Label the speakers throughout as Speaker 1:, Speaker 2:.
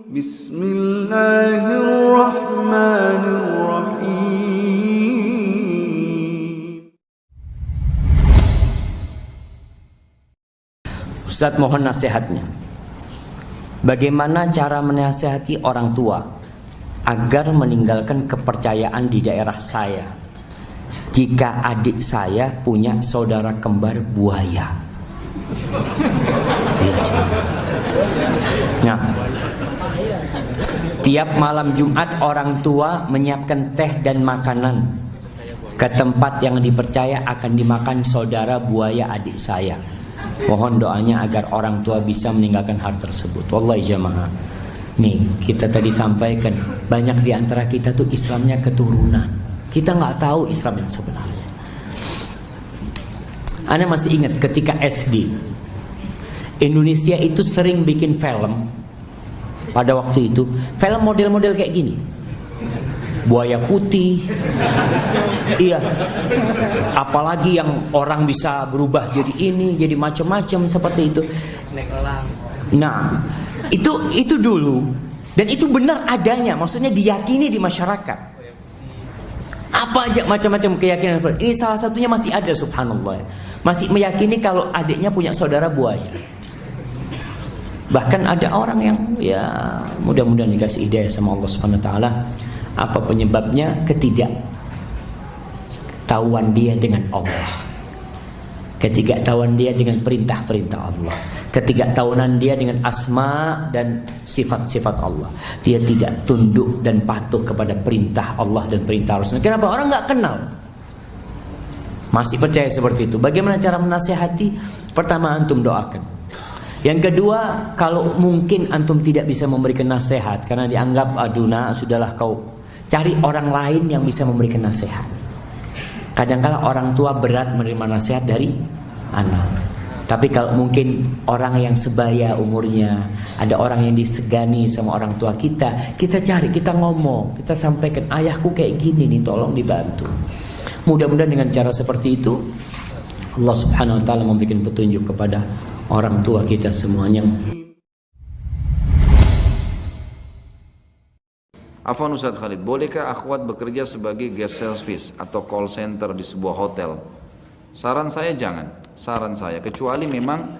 Speaker 1: Bismillahirrahmanirrahim.
Speaker 2: Ustadz, mohon nasihatnya. Bagaimana cara menasihati orang tua agar meninggalkan kepercayaan di daerah saya jika adik saya punya saudara kembar buaya? Nah, tiap malam Jumat orang tua menyiapkan teh dan makanan ke tempat yang dipercaya akan dimakan saudara buaya adik saya. Mohon doanya agar orang tua bisa meninggalkan hal tersebut. Wallahi jamaah, nih kita tadi sampaikan, banyak di antara kita tuh Islamnya keturunan. Kita nggak tahu Islam yang sebenarnya. Ana masih ingat ketika SD, Indonesia itu sering bikin film. Pada waktu itu film model-model kayak gini, buaya putih, iya, apalagi yang orang bisa berubah jadi ini, jadi macam-macam seperti itu. Nah, itu dulu, dan itu benar adanya, maksudnya diyakini di masyarakat. Apa aja macam-macam keyakinan. Ini salah satunya masih ada, subhanallah. Masih meyakini kalau adiknya punya saudara buaya. Bahkan ada orang yang ya mudah-mudahan dikasih hidayah sama Allah Subhanahu wa taala. Apa penyebabnya? Ketidaktahuan dia dengan Allah, ketidaktahuan dia dengan perintah-perintah Allah, ketidaktahuan dia dengan asma dan sifat-sifat Allah. Dia tidak tunduk dan patuh kepada perintah Allah dan perintah Rasul. Kenapa? Orang nggak kenal, masih percaya seperti itu. Bagaimana cara menasihati? Pertama, antum doakan. Yang kedua, kalau mungkin antum tidak bisa memberikan nasihat karena dianggap aduna, sudahlah kau cari orang lain yang bisa memberikan nasihat. Kadang-kala orang tua berat menerima nasihat dari anak. Tapi kalau mungkin orang yang sebaya umurnya, ada orang yang disegani sama orang tua kita, kita cari, kita ngomong, kita sampaikan, ayahku kayak gini nih, tolong dibantu. Mudah-mudahan dengan cara seperti itu Allah Subhanahu wa taala memberikan petunjuk kepada orang tua kita semuanya.
Speaker 3: Afwan Ustaz Khalid, bolehkah akhwat bekerja sebagai guest service atau call center di sebuah hotel? Saran saya jangan. Saran saya, kecuali memang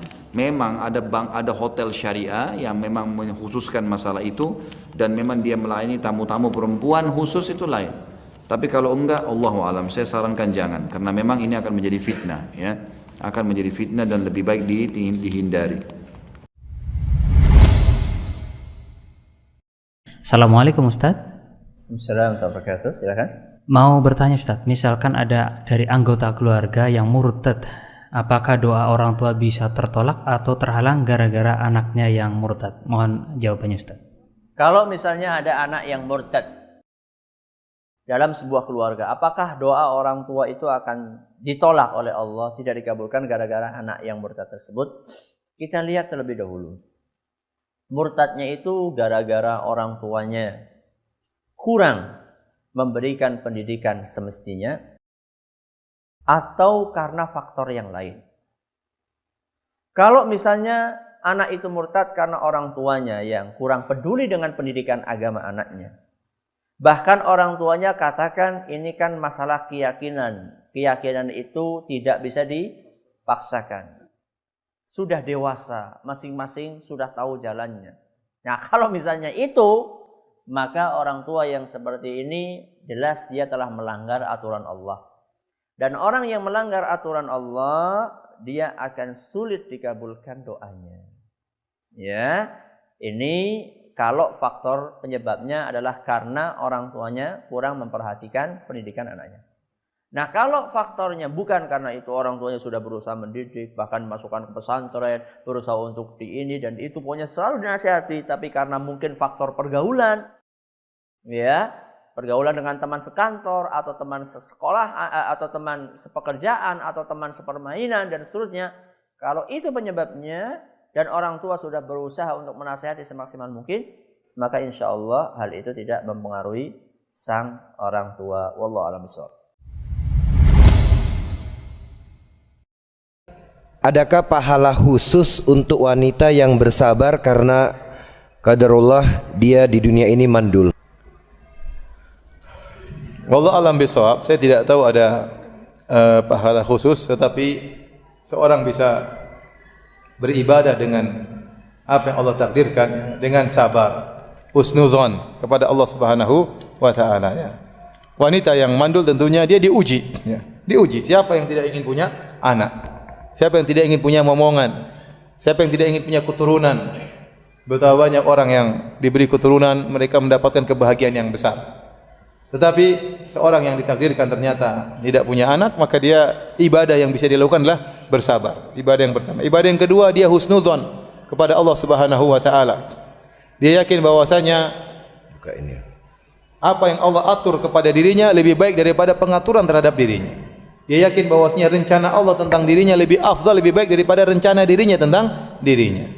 Speaker 3: ada hotel syariah yang memang mengkhususkan masalah itu dan memang dia melayani tamu-tamu perempuan khusus, itu lain. Tapi kalau enggak, Allahu alam, saya sarankan jangan, karena memang ini akan menjadi fitnah, ya. Akan menjadi fitnah dan lebih baik dihindari.
Speaker 4: Assalamualaikum Ustadz.
Speaker 5: Assalamualaikum warahmatullahi wabarakatuh. Silakan.
Speaker 4: Mau bertanya Ustadz, misalkan ada dari anggota keluarga yang murtad, apakah doa orang tua bisa tertolak atau terhalang gara-gara anaknya yang murtad? Mohon jawabannya Ustadz.
Speaker 5: Kalau misalnya ada anak yang murtad dalam sebuah keluarga, apakah doa orang tua itu akan ditolak oleh Allah, tidak dikabulkan gara-gara anak yang murtad tersebut? Kita lihat terlebih dahulu. Murtadnya itu gara-gara orang tuanya kurang memberikan pendidikan semestinya, atau karena faktor yang lain. Kalau misalnya anak itu murtad karena orang tuanya yang kurang peduli dengan pendidikan agama anaknya, bahkan orang tuanya katakan ini kan masalah keyakinan. Keyakinan itu tidak bisa dipaksakan. Sudah dewasa, masing-masing sudah tahu jalannya. Nah, kalau misalnya itu, maka orang tua yang seperti ini jelas dia telah melanggar aturan Allah. Dan orang yang melanggar aturan Allah, dia akan sulit dikabulkan doanya. Ya, ini kalau faktor penyebabnya adalah karena orang tuanya kurang memperhatikan pendidikan anaknya. Nah, kalau faktornya bukan karena itu, orang tuanya sudah berusaha mendidik, bahkan masukkan ke pesantren, berusaha untuk di ini dan itu, pokoknya selalu dinasihati, tapi karena mungkin faktor pergaulan, ya, pergaulan dengan teman sekantor atau teman sekolah atau teman sepekerjaan atau teman sepermainan dan seterusnya. Kalau itu penyebabnya dan orang tua sudah berusaha untuk menasihati semaksimal mungkin, maka insya Allah hal itu tidak mempengaruhi sang orang tua. Wallahu a'lam bishawab.
Speaker 6: Adakah pahala khusus untuk wanita yang bersabar karena qadarullah dia di dunia ini mandul.
Speaker 7: Wallahu alam bisawab. Saya tidak tahu ada pahala khusus, tetapi seorang bisa beribadah dengan apa yang Allah takdirkan dengan sabar, husnuzon kepada Allah Subhanahu wa taala ya. Wanita yang mandul tentunya dia diuji ya. Diuji. Siapa yang tidak ingin punya anak? Siapa yang tidak ingin punya momongan? Siapa yang tidak ingin punya keturunan? Betapa banyak orang yang diberi keturunan, mereka mendapatkan kebahagiaan yang besar. Tetapi seorang yang ditakdirkan ternyata tidak punya anak, maka dia ibadah yang bisa dilakukan adalah bersabar. Ibadah yang pertama. Ibadah yang kedua, dia husnudzon kepada Allah Subhanahu wa taala. Dia yakin bahwasanya apa yang Allah atur kepada dirinya lebih baik daripada pengaturan terhadap dirinya. Dia yakin bahwasanya rencana Allah tentang dirinya lebih afdal, lebih baik daripada rencana dirinya tentang dirinya.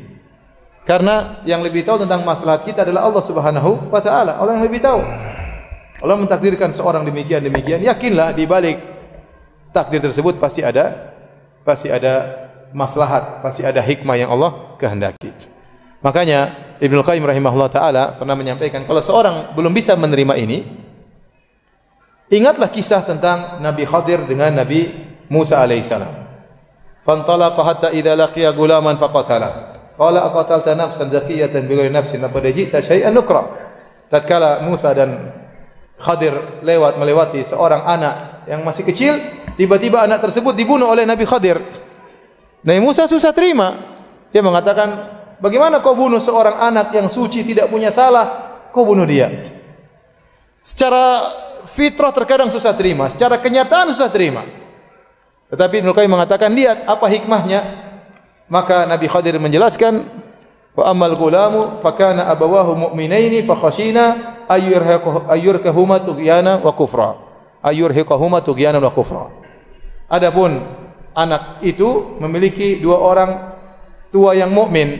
Speaker 7: Karena yang lebih tahu tentang maslahat kita adalah Allah Subhanahu wa taala. Allah yang lebih tahu. Allah mentakdirkan seorang demikian, yakinlah di balik takdir tersebut pasti ada maslahat, pasti ada hikmah yang Allah kehendaki. Makanya Ibnu Qayyim rahimahullah taala pernah menyampaikan, kalau seorang belum bisa menerima ini, ingatlah kisah tentang Nabi Khadir dengan Nabi Musa alaihissalam. Fantalaqa hatta idza laqiya gulaman faqatala. Qala aqatalta nafsan zakiyatan bighairi nafsin laqad ji'ta syai'an nukra. Tatkala Musa dan Khadir melewati seorang anak yang masih kecil, tiba-tiba anak tersebut dibunuh oleh Nabi Khadir. Nabi Musa susah terima. Dia mengatakan, bagaimana kau bunuh seorang anak yang suci, tidak punya salah, kau bunuh dia? Secara fitrah terkadang susah terima, secara kenyataan susah terima. Tetapi Ibnu Qayyim mengatakan, lihat apa hikmahnya. Maka Nabi Khadir menjelaskan, wa ammal gulamu fakana abawahu mu'minaini fakhashina ayyurkahuma tughyana wa kufra. Ayyurhiqahuma tughyanan wa kufra. Adapun anak itu memiliki dua orang tua yang mukmin,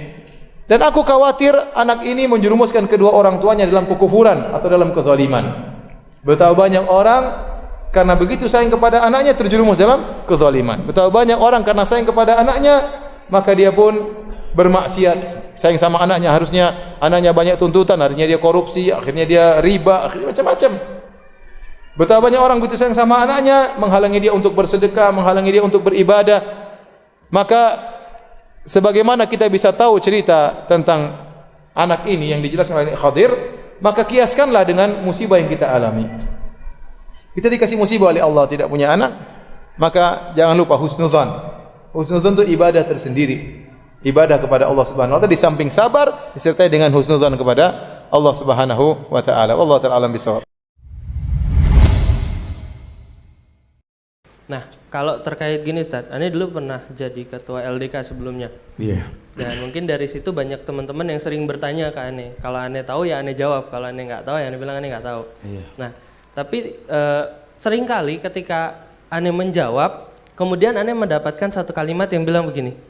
Speaker 7: dan aku khawatir anak ini menjerumuskan kedua orang tuanya dalam kekufuran atau dalam kezaliman. Betapa banyak orang karena begitu sayang kepada anaknya terjerumus dalam kezaliman. Betapa banyak orang karena sayang kepada anaknya maka dia pun bermaksiat. Sayang sama anaknya, harusnya anaknya banyak tuntutan, harusnya dia korupsi, akhirnya dia riba, akhirnya macam-macam. Betapa banyak orang begitu sayang sama anaknya, menghalangi dia untuk bersedekah, menghalangi dia untuk beribadah. Maka sebagaimana kita bisa tahu cerita tentang anak ini yang dijelaskan oleh Khadir, maka kiaskanlah dengan musibah yang kita alami. Kita dikasih musibah oleh Allah, tidak punya anak, maka jangan lupa husnudzon. Husnudzon itu ibadah tersendiri. Ibadah kepada Allah Subhanahu wa taala di samping sabar disertai dengan husnudzon kepada Allah Subhanahu wa taala. Wallahu ta'ala alam bisawab.
Speaker 8: Nah, kalau terkait gini Ustaz, Ane dulu pernah jadi ketua LDK sebelumnya. Iya. Dan mungkin dari situ banyak teman-teman yang sering bertanya ke Ane. Kalau Ane tahu ya Ane jawab, kalau Ane nggak tahu ya Ane bilang Ane nggak tahu. Iya. Nah, tapi seringkali ketika Ane menjawab, kemudian Ane mendapatkan satu kalimat yang bilang begini.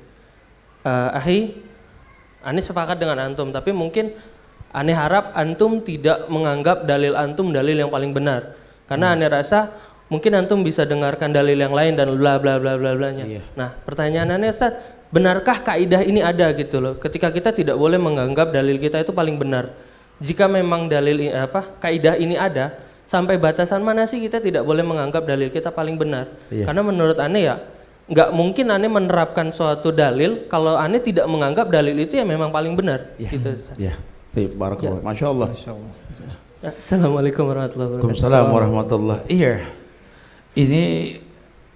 Speaker 8: Ahi, Ane sepakat dengan antum, tapi mungkin Ane harap antum tidak menganggap dalil antum dalil yang paling benar, karena Ane rasa mungkin antum bisa dengarkan dalil yang lain dan bla bla bla bla blanya. Iya. Nah, pertanyaan Ane Ustaz, benarkah kaidah ini ada gitu loh? Ketika kita tidak boleh menganggap dalil kita itu paling benar. Jika memang dalil kaidah ini ada, sampai batasan mana sih kita tidak boleh menganggap dalil kita paling benar? Iya. Karena menurut Ane ya nggak mungkin Ane menerapkan suatu dalil kalau Ane tidak menganggap dalil itu yang memang paling benar. Ya. Gitu. Ya.
Speaker 9: Barakallah. Masya Allah.
Speaker 8: Assalamualaikum warahmatullahi wabarakatuh.
Speaker 9: Waalaikumsalam warahmatullahi. Iya. Ini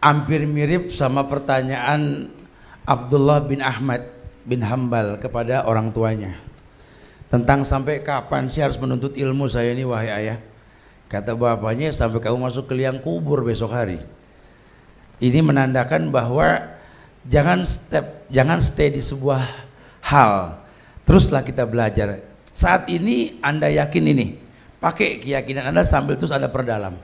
Speaker 9: hampir mirip sama pertanyaan Abdullah bin Ahmad bin Hambal kepada orang tuanya tentang sampai kapan sih harus menuntut ilmu saya ini wahai ayah. Kata bapaknya, sampai kamu masuk ke liang kubur besok hari. Ini menandakan bahwa jangan stay di sebuah hal, teruslah kita belajar. Saat ini Anda yakin ini, pakai keyakinan Anda sambil terus Anda perdalam.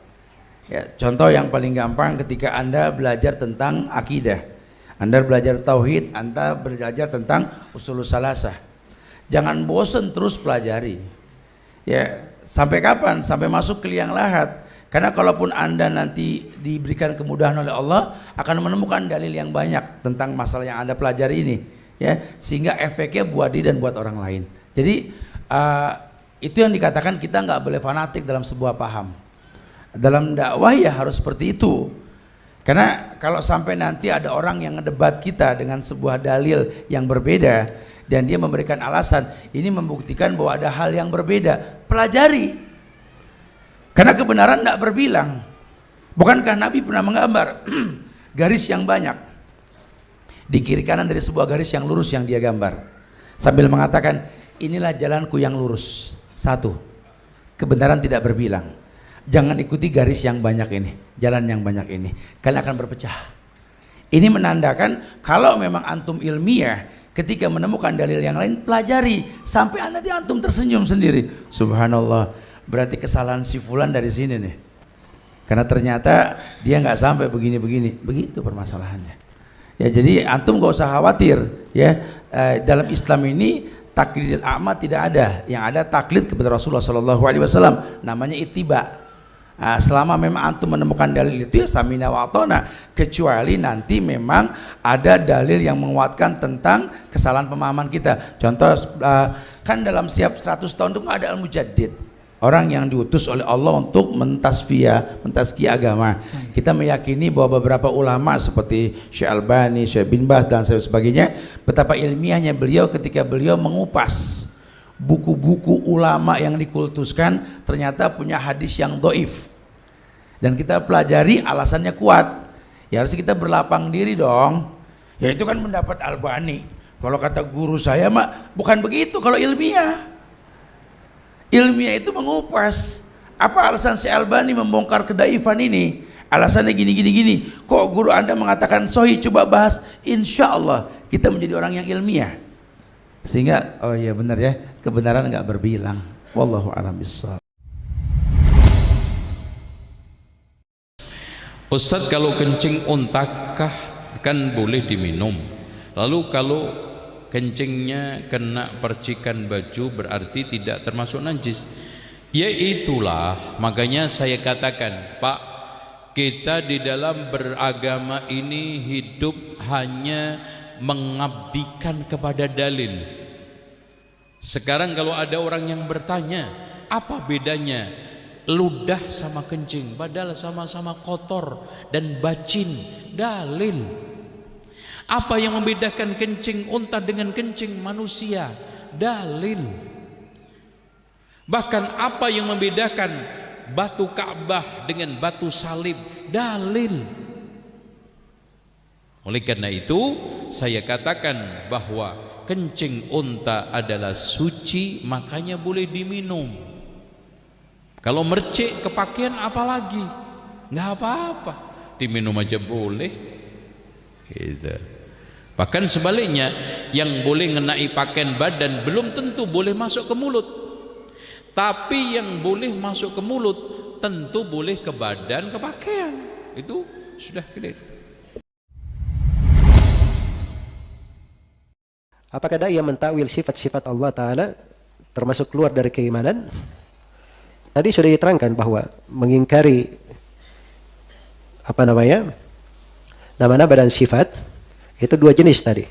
Speaker 9: Ya, contoh yang paling gampang ketika Anda belajar tentang akidah, Anda belajar tauhid, Anda belajar tentang usulus salasah. Jangan bosan terus pelajari. Ya, sampai kapan? Sampai masuk ke liang lahat. Karena kalaupun Anda nanti diberikan kemudahan oleh Allah, akan menemukan dalil yang banyak tentang masalah yang Anda pelajari ini, ya, sehingga efeknya buat diri dan buat orang lain. Jadi Itu yang dikatakan kita nggak boleh fanatik dalam sebuah paham. Dalam dakwah ya harus seperti itu. Karena kalau sampai nanti ada orang yang ngedebat kita dengan sebuah dalil yang berbeda dan dia memberikan alasan, ini membuktikan bahwa ada hal yang berbeda, pelajari. Karena kebenaran tidak berbilang. Bukankah Nabi pernah menggambar garis yang banyak di kiri kanan dari sebuah garis yang lurus yang dia gambar, sambil mengatakan, inilah jalanku yang lurus. Satu, kebenaran tidak berbilang. Jangan ikuti garis yang banyak ini, jalan yang banyak ini, kalian akan berpecah. Ini menandakan kalau memang antum ilmiah, ketika menemukan dalil yang lain, pelajari sampai nanti antum tersenyum sendiri. Subhanallah, berarti kesalahan si fulan dari sini nih, karena ternyata dia nggak sampai begini-begini. Begitu permasalahannya. Ya, jadi antum gak usah khawatir ya. Dalam Islam ini taklidil a'ma tidak ada. Yang ada taklid kepada Rasulullah SAW, namanya ittiba. Selama memang antum menemukan dalil itu ya samina wa atona, kecuali nanti memang ada dalil yang menguatkan tentang kesalahan pemahaman kita. Contoh, kan dalam setiap 100 tahun itu ada al-mujaddid, orang yang diutus oleh Allah untuk mentazkiyah agama. Kita meyakini bahwa beberapa ulama seperti Syekh Albani, Syekh bin Baz dan sebagainya, betapa ilmiahnya beliau ketika beliau mengupas buku-buku ulama yang dikultuskan, ternyata punya hadis yang doif, dan kita pelajari alasannya kuat. Ya harus kita berlapang diri dong. Ya itu kan pendapat Albani. Kalau kata guru saya mah bukan begitu. Kalau ilmiah itu mengupas apa alasan si Albani membongkar kedaifan ini, alasannya gini. Kok guru anda mengatakan sahih, coba bahas. Insya Allah kita menjadi orang yang ilmiah, sehingga oh iya benar ya, kebenaran nggak berbilang. Wallahu a'lam bishawab.
Speaker 10: Ustadz, kalau kencing untakah kan boleh diminum, lalu kalau kencingnya kena percikan baju berarti tidak termasuk najis? Ya itulah makanya saya katakan, Pak, kita di dalam beragama ini hidup hanya mengabdikan kepada dalil. Sekarang kalau ada orang yang bertanya, apa bedanya ludah sama kencing, padahal sama-sama kotor dan bacin? Dalil. Apa yang membedakan kencing unta dengan kencing manusia? Dalil. Bahkan apa yang membedakan batu Ka'bah dengan batu salib? Dalil. Oleh karena itu saya katakan bahwa kencing unta adalah suci, makanya boleh diminum. Kalau mercik ke pakaian apalagi, nggak apa-apa, diminum aja boleh. Gitu. Bahkan sebaliknya, yang boleh ngenai pakaian badan belum tentu boleh masuk ke mulut. Tapi yang boleh masuk ke mulut tentu boleh ke badan, ke pakaian. Itu sudah clear.
Speaker 11: Apakah dai yang mentakwil sifat-sifat Allah Ta'ala termasuk keluar dari keimanan? Tadi sudah diterangkan bahwa mengingkari nama-nama dan sifat itu dua jenis tadi.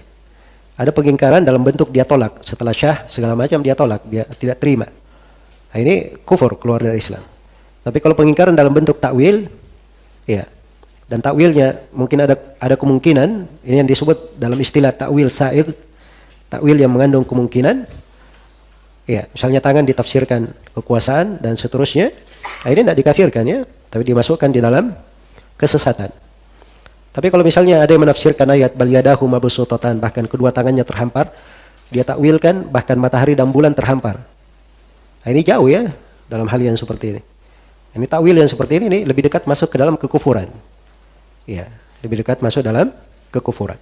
Speaker 11: Ada pengingkaran dalam bentuk dia tolak, setelah syah segala macam dia tolak, dia tidak terima. Nah, ini kufur, keluar dari Islam. Tapi kalau pengingkaran dalam bentuk takwil, ya, dan takwilnya mungkin ada kemungkinan, ini yang disebut dalam istilah takwil sa'ir, takwil yang mengandung kemungkinan. Ya, misalnya tangan ditafsirkan kekuasaan dan seterusnya. Nah, ini tidak dikafirkan ya, tapi dimasukkan di dalam kesesatan. Tapi kalau misalnya ada yang menafsirkan ayat bal yadahu mabsutatan, bahkan kedua tangannya terhampar, dia takwilkan bahkan matahari dan bulan terhampar. Nah, ini jauh ya dalam hal yang seperti ini. Ini takwil yang seperti ini lebih dekat masuk ke dalam kekufuran. Ya, lebih dekat masuk dalam kekufuran.